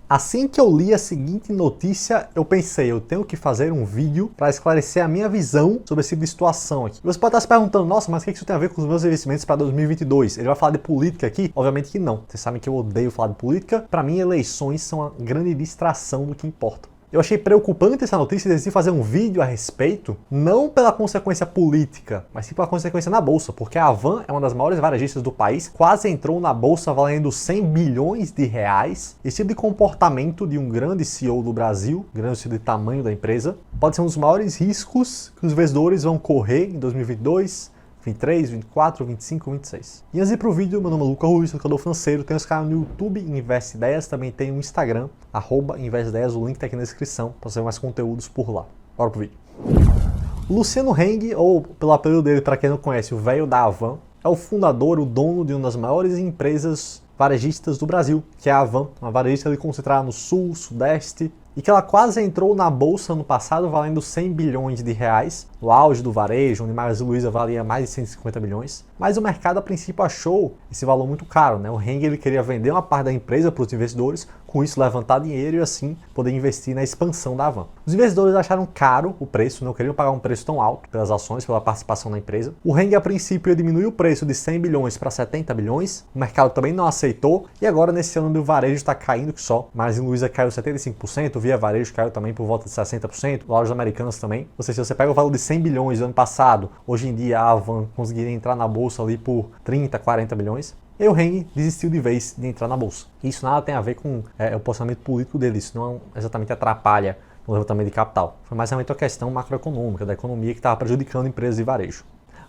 Assim que eu li a seguinte notícia, eu pensei, eu tenho que fazer um vídeo para esclarecer a minha visão sobre esse tipo de situação aqui. Você pode estar se perguntando, nossa, mas o que isso tem a ver com os meus investimentos para 2022? Ele vai falar de política aqui? Obviamente que não. Vocês sabem que eu odeio falar de política. Para mim, eleições são uma grande distração do que importa. Eu achei preocupante essa notícia e decidi fazer um vídeo a respeito, não pela consequência política, mas sim pela consequência na bolsa, porque a Havan é uma das maiores varejistas do país, quase entrou na bolsa valendo 100 bilhões de reais. Esse tipo de comportamento de um grande CEO do Brasil, grande CEO de tamanho da empresa, pode ser um dos maiores riscos que os investidores vão correr em 2022, 23, 24, 25, 26. E antes de ir pro vídeo, meu nome é Lucas Ruiz, educador financeiro, tenho esse canal no YouTube, Invest Ideias, também tem o Instagram, @InvestIdeias, o link tá aqui na descrição, para você ver mais conteúdos por lá. Bora pro vídeo. Luciano Heng, ou pelo apelido dele, para quem não conhece, o velho da Havan, é o fundador, o dono de uma das maiores empresas varejistas do Brasil, que é a Havan, uma varejista ali concentrada no sul, sudeste, e que ela quase entrou na bolsa no passado valendo 100 bilhões de reais, no auge do varejo, onde Magazine Luiza valia mais de 150 bilhões, mas o mercado a princípio achou esse valor muito caro, né? O Heng ele queria vender uma parte da empresa para os investidores, com isso levantar dinheiro e assim poder investir na expansão da Havan. Os investidores acharam caro o preço, não queriam pagar um preço tão alto pelas ações, pela participação na empresa. O Heng a princípio ia diminuir o preço de 100 bilhões para 70 bilhões, o mercado também não aceitou, e agora nesse ano o varejo está caindo que só. Magazine Luiza caiu 75%, Via Varejo caiu também por volta de 60%, lojas americanas também. Ou seja, se você pega o valor de 100 bilhões do ano passado, hoje em dia a Havan conseguiria entrar na bolsa ali por 30, 40 bilhões. E o Heng desistiu de vez de entrar na bolsa. Isso nada tem a ver com o posicionamento político dele, isso não exatamente atrapalha no levantamento de capital. Foi mais realmente uma questão macroeconômica, da economia que estava prejudicando empresas de varejo.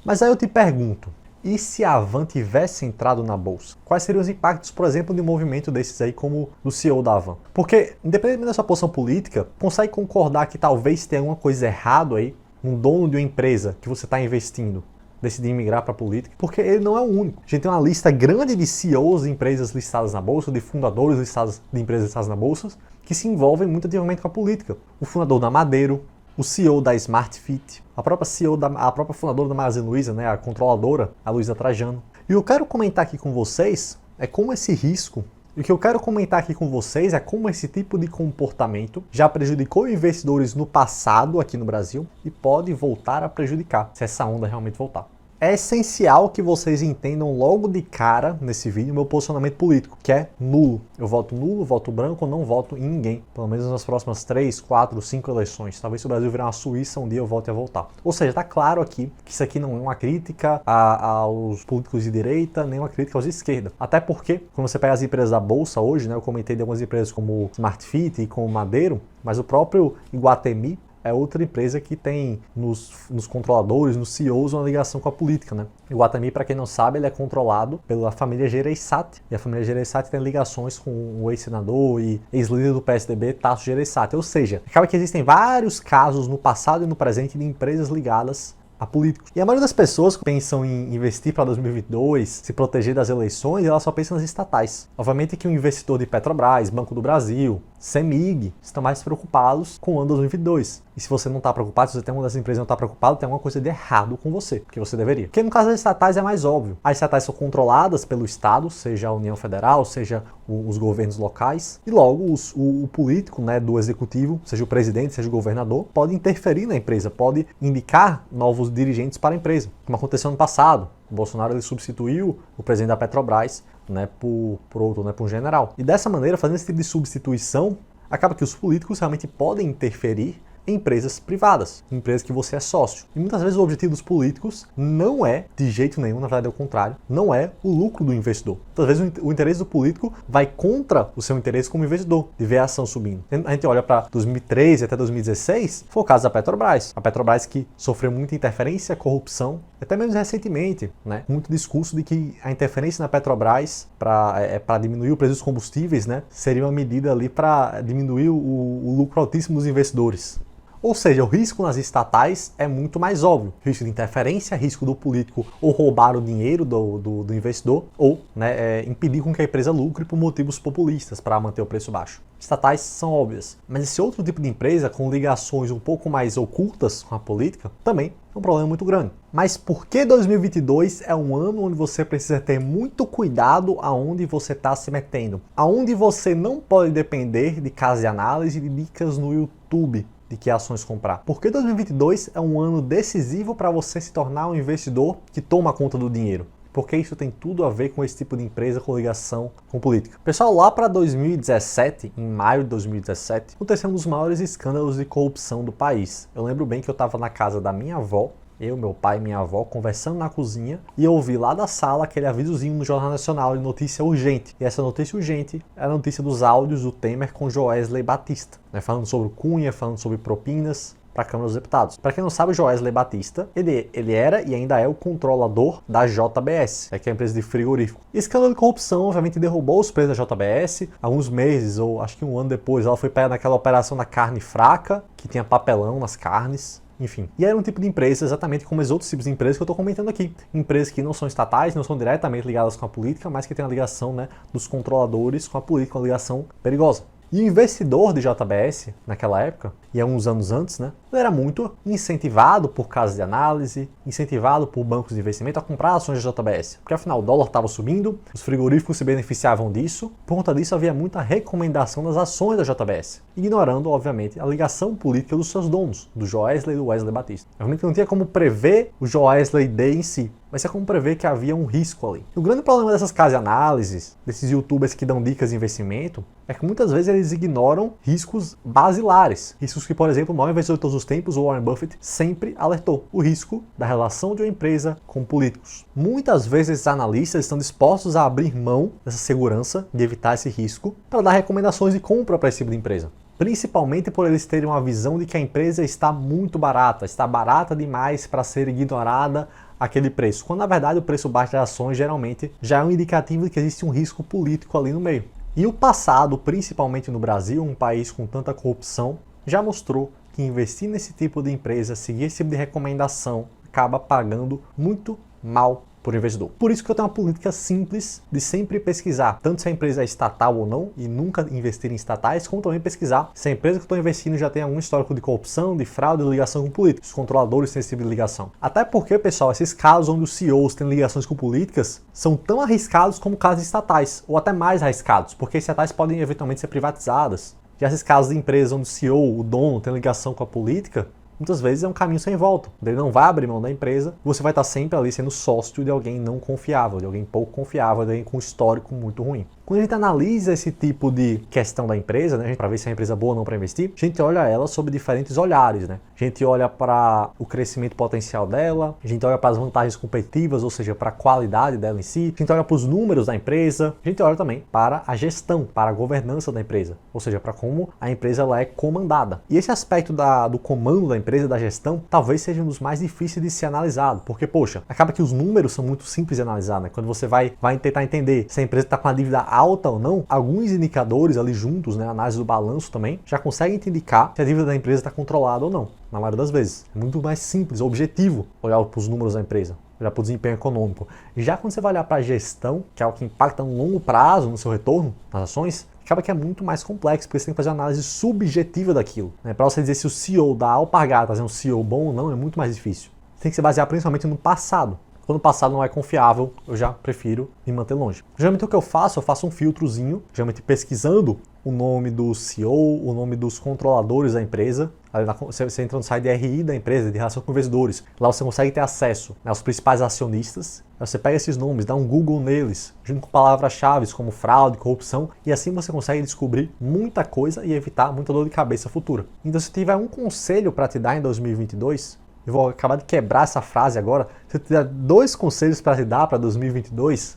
Mas aí eu te pergunto, e se a Havan tivesse entrado na bolsa? Quais seriam os impactos, por exemplo, de um movimento desses aí como do CEO da Havan? Porque, independente da sua posição política, consegue concordar que talvez tenha alguma coisa errada aí, um dono de uma empresa que você está investindo decidir migrar para a política? Porque ele não é o único. A gente tem uma lista grande de CEOs de empresas listadas na bolsa, de fundadores listados de empresas listadas na bolsa, que se envolvem muito ativamente com a política. O fundador da Madeiro, o CEO da Smart Fit, a própria fundadora da Magazine Luiza, né, a controladora, a Luiza Trajano. E eu quero comentar aqui com vocês é como esse risco, e o que eu quero comentar aqui com vocês é como esse tipo de comportamento já prejudicou investidores no passado aqui no Brasil e pode voltar a prejudicar, se essa onda realmente voltar. É essencial que vocês entendam logo de cara nesse vídeo o meu posicionamento político, que é nulo. Eu voto nulo, voto branco, eu não voto em ninguém. Pelo menos nas próximas 3, 4, 5 eleições. Talvez se o Brasil virar uma Suíça, um dia eu volte a voltar. Ou seja, tá claro aqui que isso aqui não é uma crítica aos políticos de direita, nem uma crítica aos de esquerda. Até porque, quando você pega as empresas da Bolsa hoje, né, eu comentei de algumas empresas como Smart Fit e como Madeiro, mas o próprio Iguatemi é outra empresa que tem nos controladores, nos CEOs, uma ligação com a política, né? O Iguatemi, para quem não sabe, ele é controlado pela família Gereissati. E a família Gereissati tem ligações com o ex-senador e ex-líder do PSDB, Tasso Gereissati. Ou seja, acaba que existem vários casos no passado e no presente de empresas ligadas a políticos. E a maioria das pessoas que pensam em investir para 2022, se proteger das eleições, elas só pensam nas estatais. Obviamente que o investidor de Petrobras, Banco do Brasil, CEMIG, estão mais preocupados com o ano 2022. E se você não está preocupado, se você tem uma dessas empresas e não está preocupado, tem alguma coisa de errado com você, porque você deveria. Porque no caso das estatais é mais óbvio. As estatais são controladas pelo Estado, seja a União Federal, seja os governos locais, e logo o político, né, do executivo, seja o presidente, seja o governador, pode interferir na empresa, pode indicar novos dirigentes para a empresa, como aconteceu no passado. O Bolsonaro ele substituiu o presidente da Petrobras, né, por outro, né, por um general. E dessa maneira, fazendo esse tipo de substituição, acaba que os políticos realmente podem interferir em empresas privadas, empresas que você é sócio. E muitas vezes o objetivo dos políticos não é, de jeito nenhum, na verdade é o contrário, não é o lucro do investidor. Muitas vezes o interesse do político vai contra o seu interesse como investidor, de ver a ação subindo. A gente olha para 2013 até 2016, foi o caso da Petrobras. A Petrobras que sofreu muita interferência, corrupção, até mesmo recentemente, né? Muito discurso de que a interferência na Petrobras para diminuir o preço dos combustíveis, né, seria uma medida ali para diminuir o lucro altíssimo dos investidores. Ou seja, o risco nas estatais é muito mais óbvio. Risco de interferência, risco do político ou roubar o dinheiro do investidor ou, né, impedir com que a empresa lucre por motivos populistas para manter o preço baixo. Estatais são óbvias, mas esse outro tipo de empresa com ligações um pouco mais ocultas com a política também é um problema muito grande. Mas por que 2022 é um ano onde você precisa ter muito cuidado aonde você está se metendo? Aonde você não pode depender de casos de análise e de dicas no YouTube de que ações comprar. Porque 2022 é um ano decisivo para você se tornar um investidor que toma conta do dinheiro. Porque isso tem tudo a ver com esse tipo de empresa com ligação com política. Pessoal, lá para 2017, em maio de 2017, aconteceu um dos maiores escândalos de corrupção do país. Eu lembro bem que eu estava na casa da minha avó, eu, meu pai e minha avó conversando na cozinha e eu ouvi lá da sala aquele avisozinho no Jornal Nacional de notícia urgente. E essa notícia urgente é a notícia dos áudios do Temer com Joesley Batista, né, falando sobre Cunha, falando sobre propinas para a Câmara dos Deputados. Para quem não sabe, o Joesley Batista, ele era e ainda é o controlador da JBS, que é a empresa de frigorífico. E esse escândalo de corrupção, obviamente, derrubou os preços da JBS. Alguns meses, ou acho que um ano depois, ela foi pega naquela operação da carne fraca, que tinha papelão nas carnes. Enfim, e era um tipo de empresa exatamente como os outros tipos de empresas que eu estou comentando aqui. Empresas que não são estatais, não são diretamente ligadas com a política, mas que tem a ligação, né, dos controladores com a política, uma ligação perigosa. E o investidor de JBS, naquela época, e há uns anos antes, né, ele era muito incentivado por casas de análise, incentivado por bancos de investimento a comprar ações da JBS. Porque afinal o dólar estava subindo, os frigoríficos se beneficiavam disso, por conta disso havia muita recomendação das ações da JBS, ignorando, obviamente, a ligação política dos seus donos, do Joesley e do Wesley Batista. Obviamente não tinha como prever o Joesley Day em si, mas é como prever que havia um risco ali. E o grande problema dessas casas de análise, desses youtubers que dão dicas de investimento, é que muitas vezes eles ignoram riscos basilares. Riscos que, por exemplo, o maior investidor de todos os tempos, o Warren Buffett, sempre alertou. O risco da relação de uma empresa com políticos. Muitas vezes esses analistas estão dispostos a abrir mão dessa segurança, de evitar esse risco, para dar recomendações de compra para esse tipo de empresa. Principalmente por eles terem uma visão de que a empresa está muito barata, está barata demais para ser ignorada aquele preço, quando na verdade o preço baixo das ações geralmente já é um indicativo de que existe um risco político ali no meio. E o passado, principalmente no Brasil, um país com tanta corrupção, já mostrou que investir nesse tipo de empresa, seguir esse tipo de recomendação, acaba pagando muito mal por investidor. Por isso que eu tenho uma política simples de sempre pesquisar, tanto se a empresa é estatal ou não, e nunca investir em estatais, como também pesquisar se a empresa que eu estou investindo já tem algum histórico de corrupção, de fraude, de ligação com políticos. Os controladores têm esse tipo de ligação. Até porque, pessoal, esses casos onde os CEOs têm ligações com políticas são tão arriscados como casos estatais, ou até mais arriscados, porque estatais podem eventualmente ser privatizadas. Já esses casos de empresas onde o CEO, o dono, tem ligação com a política, muitas vezes é um caminho sem volta. Ele não vai abrir mão da empresa, você vai estar sempre ali sendo sócio de alguém não confiável, de alguém pouco confiável, de alguém com um histórico muito ruim. Quando a gente analisa esse tipo de questão da empresa, né, para ver se é uma empresa boa ou não para investir, a gente olha ela sob diferentes olhares, né? A gente olha para o crescimento potencial dela, a gente olha para as vantagens competitivas, ou seja, para a qualidade dela em si, a gente olha para os números da empresa, a gente olha também para a gestão, para a governança da empresa, ou seja, para como a empresa ela é comandada. E esse aspecto do comando da empresa, da gestão, talvez seja um dos mais difíceis de ser analisado, porque, poxa, acaba que os números são muito simples de analisar, né? Quando você vai tentar entender se a empresa está com a dívida alta ou não, alguns indicadores ali juntos, né, a análise do balanço também, já conseguem te indicar se a dívida da empresa está controlada ou não, na maioria das vezes. É muito mais simples, objetivo, olhar para os números da empresa, olhar para o desempenho econômico. E já quando você vai olhar para a gestão, que é o que impacta no longo prazo no seu retorno nas ações, acaba que é muito mais complexo, porque você tem que fazer uma análise subjetiva daquilo. Né? Para você dizer se o CEO da Alpargatas é um CEO bom ou não, é muito mais difícil. Você tem que se basear principalmente no passado. Quando o passado não é confiável, eu já prefiro me manter longe. Geralmente o que eu faço um filtrozinho, geralmente pesquisando o nome do CEO, o nome dos controladores da empresa. Você entra no site de RI da empresa, de relação com investidores. Lá você consegue ter acesso, né, aos principais acionistas. Aí você pega esses nomes, dá um Google neles, junto com palavras-chave como fraude, corrupção, e assim você consegue descobrir muita coisa e evitar muita dor de cabeça futura. Então, se tiver um conselho para te dar em 2022, eu vou acabar de quebrar essa frase agora. Se eu tiver 2 conselhos para te dar para 2022,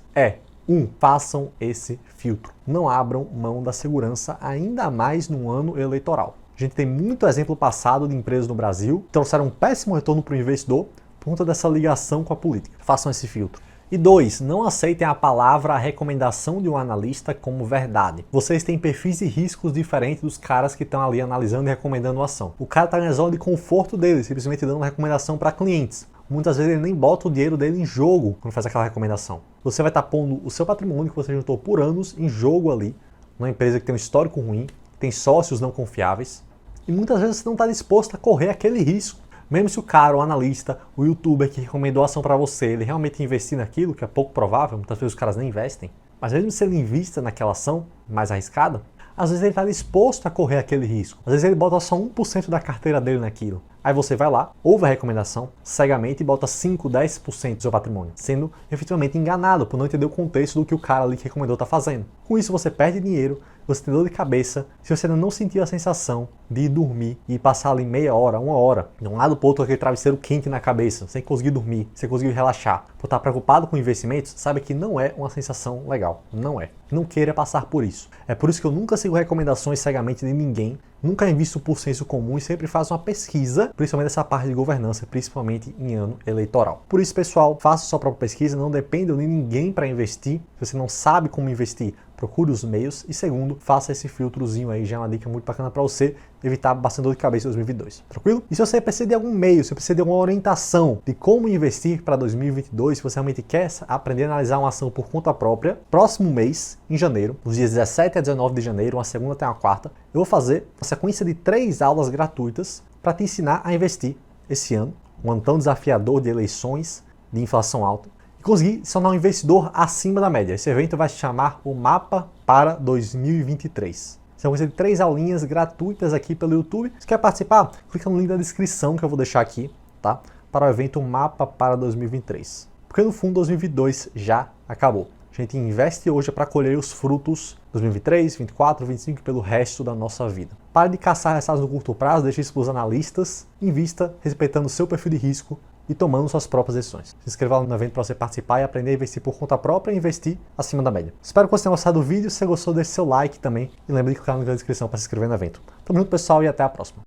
façam esse filtro. Não abram mão da segurança, ainda mais no ano eleitoral. A gente tem muito exemplo passado de empresas no Brasil que trouxeram um péssimo retorno para o investidor por conta dessa ligação com a política. Façam esse filtro. E 2, não aceitem a palavra, a recomendação de um analista como verdade. Vocês têm perfis de riscos diferentes dos caras que estão ali analisando e recomendando a ação. O cara está na zona de conforto dele, simplesmente dando recomendação para clientes. Muitas vezes ele nem bota o dinheiro dele em jogo quando faz aquela recomendação. Você vai estar pondo o seu patrimônio que você juntou por anos em jogo ali, numa empresa que tem um histórico ruim, tem sócios não confiáveis, e muitas vezes você não está disposto a correr aquele risco Mesmo se o cara, o analista, o youtuber que recomendou a ação para você, ele realmente investir naquilo, que é pouco provável, muitas vezes os caras nem investem, mas mesmo se ele invista naquela ação mais arriscada, às vezes ele está disposto a correr aquele risco. Às vezes ele bota só 1% da carteira dele naquilo. Aí você vai lá, ouve a recomendação, cegamente e bota 5, 10% do seu patrimônio, sendo efetivamente enganado por não entender o contexto do que o cara ali que recomendou está fazendo. Com isso você perde dinheiro, você tem dor de cabeça, se você ainda não sentiu a sensação de ir dormir e passar ali meia hora, 1 hora, de um lado para o outro com aquele travesseiro quente na cabeça, sem conseguir dormir, sem conseguir relaxar, por estar preocupado com investimentos, sabe que não é uma sensação legal, não é. Não queira passar por isso. É por isso que eu nunca sigo recomendações cegamente de ninguém, nunca invisto por senso comum e sempre faço uma pesquisa, principalmente essa parte de governança, principalmente em ano eleitoral. Por isso, pessoal, faça sua própria pesquisa, não dependa de ninguém para investir. Se você não sabe como investir, procure os meios. E segundo, faça esse filtrozinho aí, já é uma dica muito bacana para você evitar bastante dor de cabeça em 2022. Tranquilo? E se você precisa de algum meio, se você precisa de alguma orientação de como investir para 2022, se você realmente quer aprender a analisar uma ação por conta própria, próximo mês, em janeiro, nos dias 17 a 19 de janeiro, uma segunda até uma quarta, eu vou fazer uma sequência de 3 aulas gratuitas para te ensinar a investir esse ano, um ano tão desafiador de eleições, de inflação alta, e conseguir se tornar um investidor acima da média. Esse evento vai se chamar o Mapa para 2023. São coisa de 3 aulinhas gratuitas aqui pelo YouTube. Se quer participar, clica no link da descrição que eu vou deixar aqui, tá? Para o evento Mapa para 2023. Porque no fundo 2022 já acabou. A gente investe hoje para colher os frutos 2023, 2024, 2025 pelo resto da nossa vida. Pare de caçar resultados no curto prazo, deixe isso para os analistas, invista respeitando o seu perfil de risco e tomando suas próprias decisões. Se inscreva no evento para você participar e aprender a investir por conta própria e investir acima da média. Espero que você tenha gostado do vídeo. Se você gostou, deixe seu like também. E lembre de clicar no link da descrição para se inscrever no evento. Tamo junto, pessoal, e até a próxima.